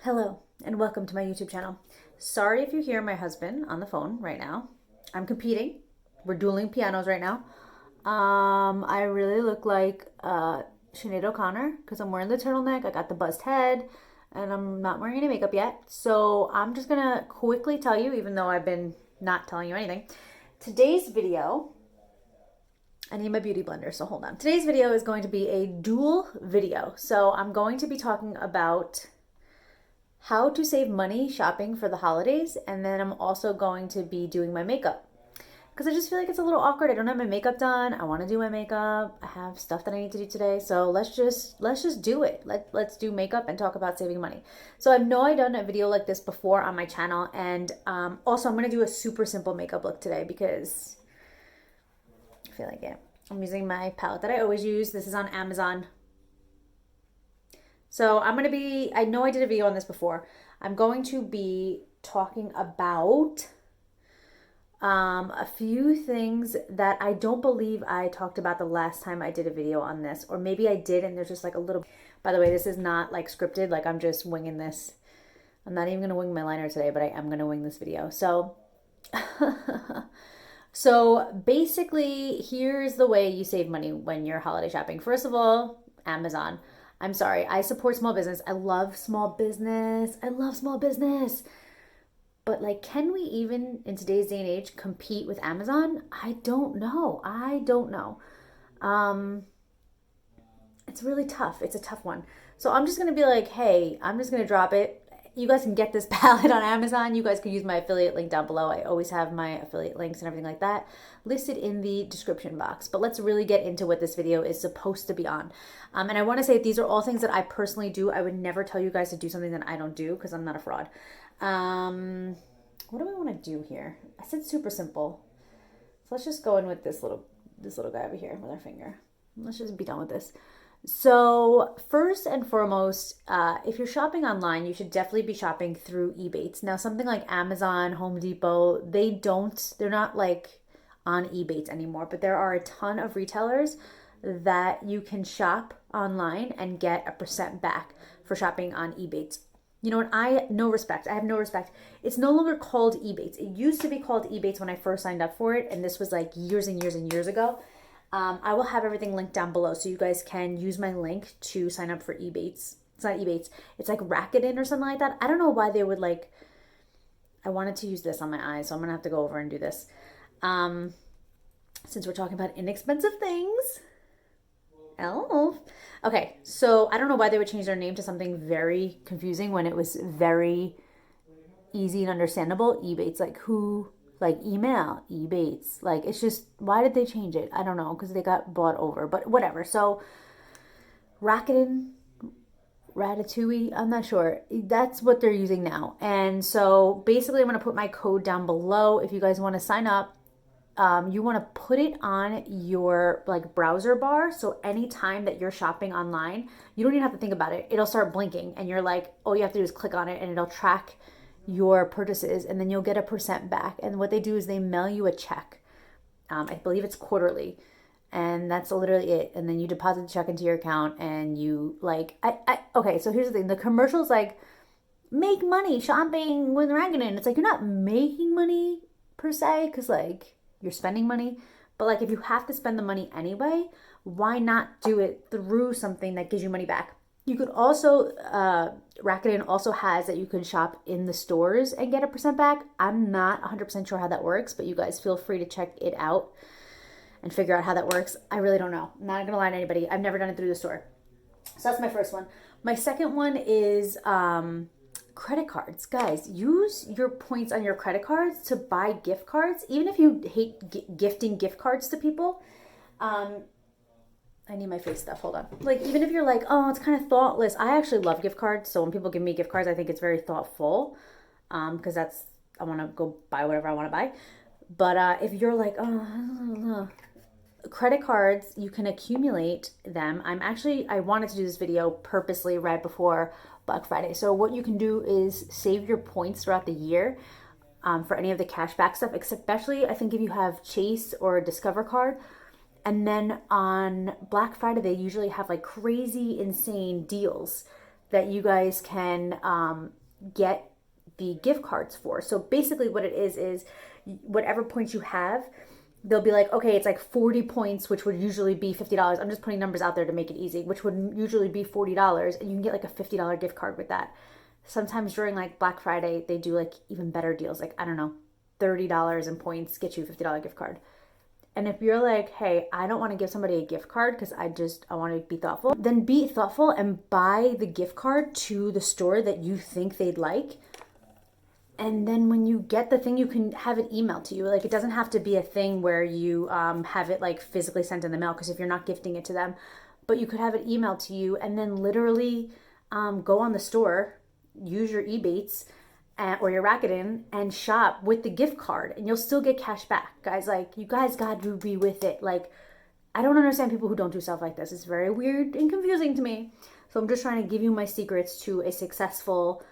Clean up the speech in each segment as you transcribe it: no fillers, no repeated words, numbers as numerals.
Hello and welcome to my YouTube channel. Sorry if you hear my husband on the phone right now. I'm competing. We're dueling pianos right now. I really look like Sinead O'Connor because I'm wearing the turtleneck. I got the buzzed head and I'm not wearing any makeup yet. So I'm just gonna quickly tell you, even though I've been not telling you anything. Today's video, I need my beauty blender, so hold on. Today's video is going to be a dual video. So I'm going to be talking about how to save money shopping for the holidays, and then I'm also going to be doing my makeup because I just feel like it's a little awkward. I don't have my makeup done. I want to do my makeup. I have stuff that I need to do today, so let's just do it. Let's do makeup and talk about saving money. So I know I've done a video like this before on my channel, and also I'm going to do a super simple makeup look today because I feel like it. I'm using my palette that I always use. This is on Amazon. So I know I did a video on this before. I'm going to be talking about a few things that I don't believe I talked about the last time I did a video on this. Or maybe I did and there's just like a little... By the way, this is not like scripted. Like I'm just winging this. I'm not even going to wing my liner today, but I am going to wing this video. So... So basically, here's the way you save money when you're holiday shopping. First of all, Amazon. I'm sorry, I support small business. I love small business. I love small business. But like, can we even in today's day and age compete with Amazon? I don't know. It's really tough. It's a tough one. So I'm just going to be like, hey, I'm just going to drop it. You guys can get this palette on Amazon. You guys can use my affiliate link down below. I always have my affiliate links and everything like that listed in the description box. But let's really get into what this video is supposed to be on. And I want to say these are all things that I personally do. I would never tell you guys to do something that I don't do because I'm not a fraud. What do I want to do here? I said super simple. So let's just go in with this little guy over here with our finger. Let's just be done with this. So first and foremost, if you're shopping online, you should definitely be shopping through Ebates. Now, something like Amazon, Home Depot, they're not like on Ebates anymore, but there are a ton of retailers that you can shop online and get a % back for shopping on Ebates. You know what? I have no respect. It's no longer called Ebates. It used to be called Ebates when I first signed up for it, and this was like years and years and years ago. I will have everything linked down below so you guys can use my link to sign up for Ebates. It's not Ebates. It's like Rakuten or something like that. I don't know why they would like... I wanted to use this on my eyes, so I'm going to have to go over and do this. Since we're talking about inexpensive things. Oh. Okay, so I don't know why they would change their name to something very confusing when it was very easy and understandable. Ebates, like who... Like email, Ebates. Like it's just, why did they change it? I don't know, because they got bought over, but whatever. So Rakuten, Ratatouille, I'm not sure. That's what they're using now. And so basically I'm going to put my code down below. If you guys want to sign up, you want to put it on your like browser bar. So anytime that you're shopping online, you don't even have to think about it. It'll start blinking and you're like, all you have to do is click on it and it'll track your purchases, and then you'll get a % back. And what they do is they mail you a check. I believe it's quarterly, and that's literally it. And then you deposit the check into your account, and you like, okay. So here's the thing: the commercials like make money shopping with Rakuten. It's like you're not making money per se, because like you're spending money. But like if you have to spend the money anyway, why not do it through something that gives you money back? You could also, Rakuten also has that you can shop in the stores and get a % back. I'm not 100% sure how that works, but you guys feel free to check it out and figure out how that works. I really don't know. I'm not going to lie to anybody. I've never done it through the store. So that's my first one. My second one is credit cards. Guys, use your points on your credit cards to buy gift cards. Even if you hate gifting gift cards to people, I need my face stuff. Hold on. Like, even if you're like, oh, it's kind of thoughtless. I actually love gift cards. So when people give me gift cards, I think it's very thoughtful. Because I want to go buy whatever I want to buy. But if you're like, oh, credit cards, you can accumulate them. I wanted to do this video purposely right before Black Friday. So what you can do is save your points throughout the year for any of the cashback stuff. Especially, I think if you have Chase or a Discover card. And then on Black Friday, they usually have like crazy, insane deals that you guys can get the gift cards for. So basically what it is whatever points you have, they'll be like, okay, it's like 40 points, which would usually be $50. I'm just putting numbers out there to make it easy, which would usually be $40, and you can get like a $50 gift card with that. Sometimes during like Black Friday, they do like even better deals. Like, I don't know, $30 in points get you a $50 gift card. And if you're like, hey, I don't want to give somebody a gift card because I want to be thoughtful, then be thoughtful and buy the gift card to the store that you think they'd like. And then when you get the thing, you can have it emailed to you. Like, it doesn't have to be a thing where you have it like physically sent in the mail, because if you're not gifting it to them, but you could have it emailed to you, and then literally go on the store, use your Ebates or your Rakuten and shop with the gift card, and you'll still get cash back. Guys, like, you guys got to be with it. Like, I don't understand people who don't do stuff like this. It's very weird and confusing to me. So I'm just trying to give you my secrets to a successful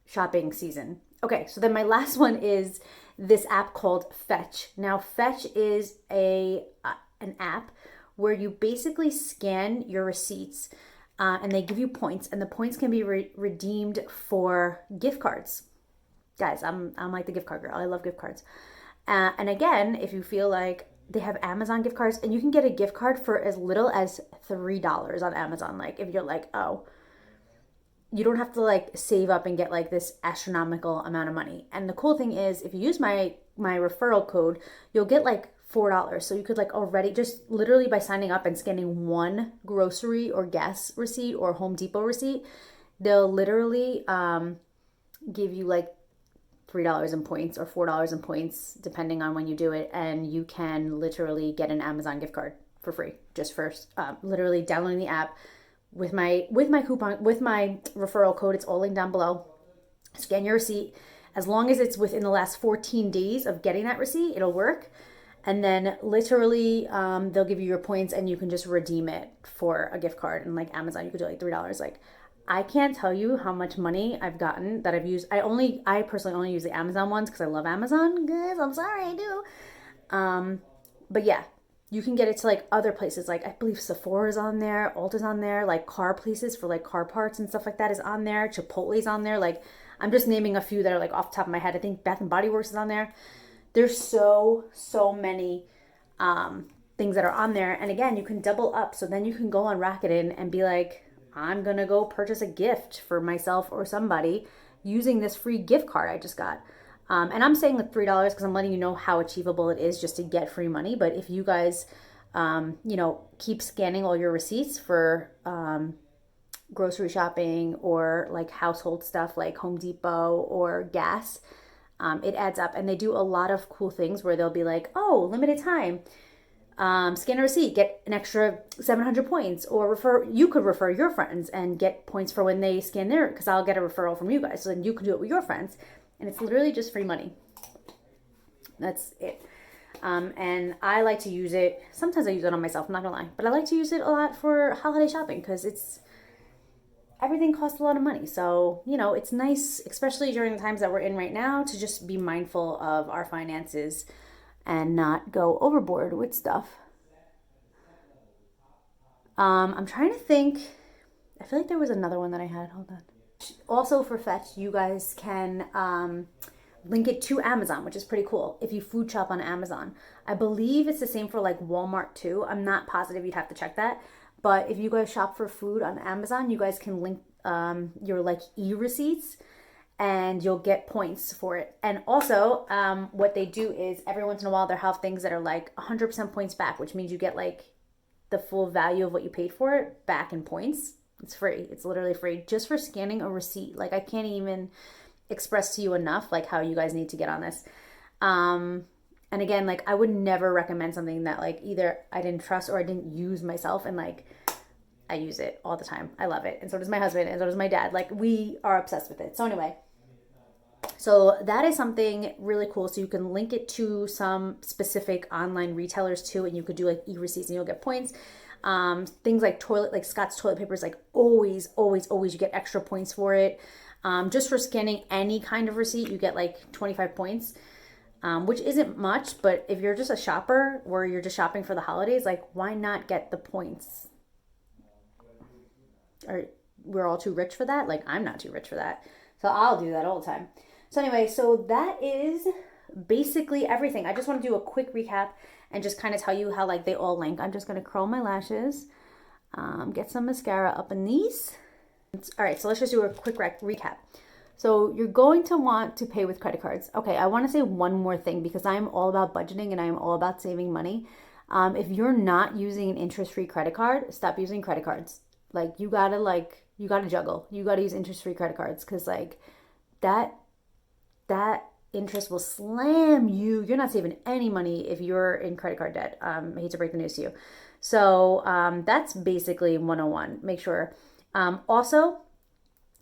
shopping season. Okay, so then my last one is this app called Fetch. Now, Fetch is an app where you basically scan your receipts and they give you points, and the points can be redeemed for gift cards. Guys, I'm like the gift card girl. I love gift cards. And again, if you feel like, they have Amazon gift cards, and you can get a gift card for as little as $3 on Amazon. Like, if you're like, oh, you don't have to like save up and get like this astronomical amount of money. And the cool thing is, if you use my referral code, you'll get like $4. So you could like already just literally by signing up and scanning one grocery or gas receipt or Home Depot receipt, they'll literally give you like $3 in points or $4 in points, depending on when you do it. And you can literally get an Amazon gift card for free, just for literally downloading the app with my coupon, with my referral code. It's all linked down below. Scan your receipt. As long as it's within the last 14 days of getting that receipt, it'll work. And then literally they'll give you your points, and you can just redeem it for a gift card. And like Amazon, you could do like $3. Like, I can't tell you how much money I've gotten that I've used. I personally only use the Amazon ones because I love Amazon, guys. I'm sorry, I do. But yeah, you can get it to like other places. Like, I believe Sephora's on there, Ulta's on there, like car places for like car parts and stuff like that is on there. Chipotle's on there. Like, I'm just naming a few that are like off the top of my head. I think Bath and Body Works is on there. There's so many things that are on there. And again, you can double up. So then you can go on Rakuten and be like, I'm going to go purchase a gift for myself or somebody using this free gift card I just got. And I'm saying with $3 because I'm letting you know how achievable it is just to get free money. But if you guys, keep scanning all your receipts for grocery shopping or like household stuff like Home Depot or gas, it adds up. And they do a lot of cool things where they'll be like, oh, limited time. Scan a receipt, get an extra 700 points, or you could refer your friends and get points for when they scan their, because I'll get a referral from you guys. So then you can do it with your friends. And it's literally just free money. That's it. And I like to use it. Sometimes I use it on myself, I'm not gonna lie. But I like to use it a lot for holiday shopping because everything costs a lot of money. So, it's nice, especially during the times that we're in right now, to just be mindful of our finances and not go overboard with stuff. I'm trying to think. I feel like there was another one that I had. Hold on. Also for Fetch, you guys can link it to Amazon, which is pretty cool if you food shop on Amazon. I believe it's the same for like Walmart too. I'm not positive, you'd have to check that. But if you guys shop for food on Amazon, you guys can link your like e-receipts, and you'll get points for it. And also, what they do is every once in a while they'll have things that are like 100% points back, which means you get like the full value of what you paid for it back in points. It's free. It's literally free just for scanning a receipt. Like, I can't even express to you enough like how you guys need to get on this. And again, like, I would never recommend something that like either I didn't trust or I didn't use myself, and like I use it all the time. I love it. And so does my husband, and so does my dad. Like, we are obsessed with it. So anyway, so that is something really cool. So you can link it to some specific online retailers too, and you could do like e-receipts and you'll get points. Things like Scott's toilet paper is like always you get extra points for it. Just for scanning any kind of receipt, you get like 25 points, which isn't much, but if you're just a shopper or you're just shopping for the holidays, like, why not get the points? we're all too rich for that. Like, I'm not too rich for that. So I'll do that all the time. So anyway, so that is basically everything. I just want to do a quick recap and just kind of tell you how like they all link. I'm just going to curl my lashes, get some mascara up in these. All right, so let's just do a quick recap. So you're going to want to pay with credit cards. Okay, I want to say one more thing because I'm all about budgeting and I'm all about saving money. If you're not using an interest-free credit card, stop using credit cards. Like you gotta juggle. You gotta use interest-free credit cards because like that interest will slam you. You're not saving any money if you're in credit card debt. I hate to break the news to you. So that's basically 101. Make sure. Also,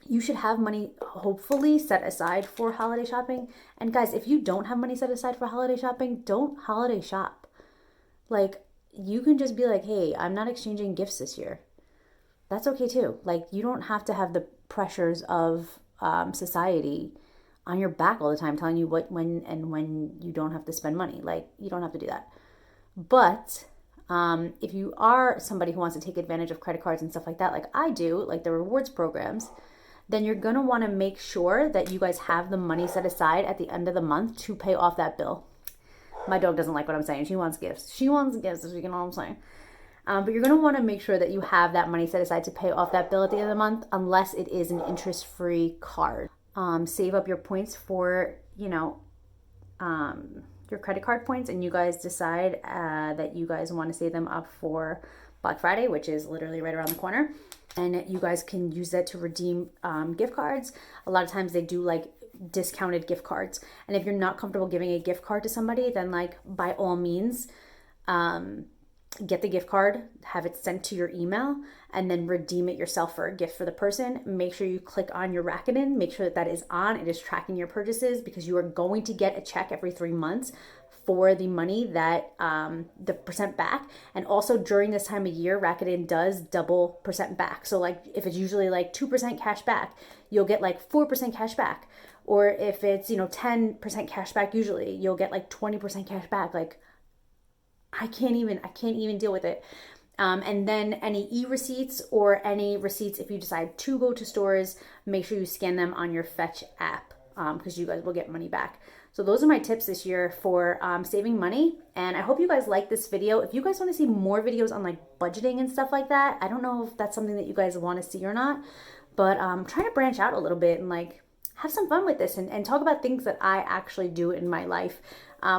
you should have money hopefully set aside for holiday shopping. And guys, if you don't have money set aside for holiday shopping, don't holiday shop. Like, you can just be like, hey, I'm not exchanging gifts this year. That's okay too. Like, you don't have to have the pressures of society on your back all the time telling you when you don't have to spend money. Like, you don't have to do that. But if you are somebody who wants to take advantage of credit cards and stuff like that, like I do, like the rewards programs, then you're going to want to make sure that you guys have the money set aside at the end of the month to pay off that bill. My dog doesn't like what I'm saying. She wants gifts. She wants gifts, if you know what I'm saying. But you're going to want to make sure that you have that money set aside to pay off that bill at the end of the month, unless it is an interest-free card. Save up your points for, your credit card points, and you guys decide that you guys want to save them up for Black Friday, which is literally right around the corner. And you guys can use that to redeem gift cards. A lot of times they do like discounted gift cards. And if you're not comfortable giving a gift card to somebody, then like by all means, get the gift card, have it sent to your email, and then redeem it yourself for a gift for the person. Make sure you click on your Rakuten. Make sure that that is on. It is tracking your purchases because you are going to get a check every 3 months for the money that the percent back. And also during this time of year, Rakuten does double percent back. So like if it's usually like 2% cash back, you'll get like 4% cash back. Or if it's 10% cash back, usually you'll get like 20% cash back. Like I can't even deal with it. And then any e-receipts or any receipts, if you decide to go to stores, make sure you scan them on your Fetch app because you guys will get money back. So those are my tips this year for saving money. And I hope you guys like this video. If you guys want to see more videos on like budgeting and stuff like that, I don't know if that's something that you guys want to see or not, but I'm trying to branch out a little bit and like have some fun with this and talk about things that I actually do in my life,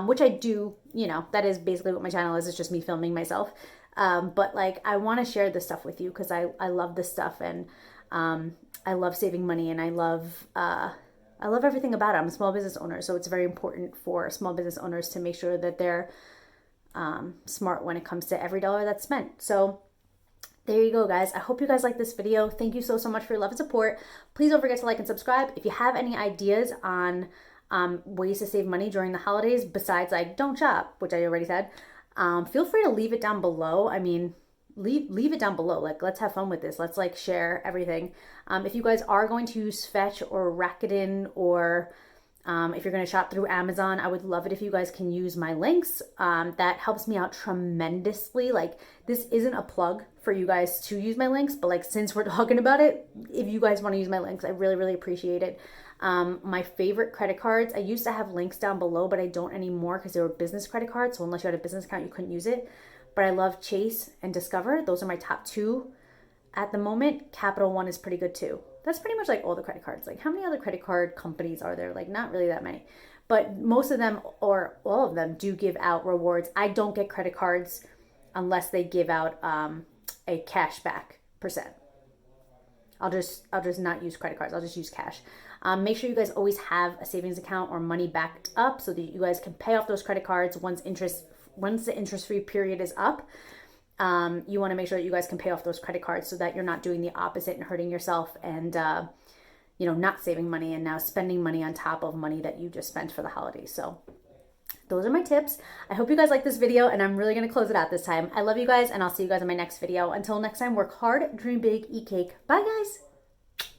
which I do, that is basically what my channel is. It's just me filming myself. But like, I want to share this stuff with you because I love this stuff and I love saving money and I love everything about it. I'm a small business owner, so it's very important for small business owners to make sure that they're smart when it comes to every dollar that's spent. So there you go, guys. I hope you guys like this video. Thank you so much for your love and support. Please don't forget to like and subscribe. If you have any ideas on ways to save money during the holidays besides like don't shop, which I already said, feel free to leave it down below. I mean, leave it down below. Like, let's have fun with this. Let's like share everything. If you guys are going to use Fetch or Rakuten or if you're going to shop through Amazon, I would love it if you guys can use my links. That helps me out tremendously. Like, this isn't a plug for you guys to use my links, but like, since we're talking about it, if you guys want to use my links, I really, really appreciate it. My favorite credit cards, I used to have links down below, but I don't anymore because they were business credit cards. So unless you had a business account, you couldn't use it. But I love Chase and Discover. Those are my top 2 at the moment. Capital One is pretty good too. That's pretty much like all the credit cards. Like, how many other credit card companies are there? Like, not really that many. But most of them or all of them do give out rewards. I don't get credit cards unless they give out a cash back percent. I'll just not use credit cards. I'll just use cash. Make sure you guys always have a savings account or money backed up so that you guys can pay off those credit cards once the interest-free period is up. You want to make sure that you guys can pay off those credit cards so that you're not doing the opposite and hurting yourself and, not saving money and now spending money on top of money that you just spent for the holidays. So those are my tips. I hope you guys like this video and I'm really going to close it out this time. I love you guys and I'll see you guys in my next video. Until next time, work hard, dream big, eat cake. Bye guys.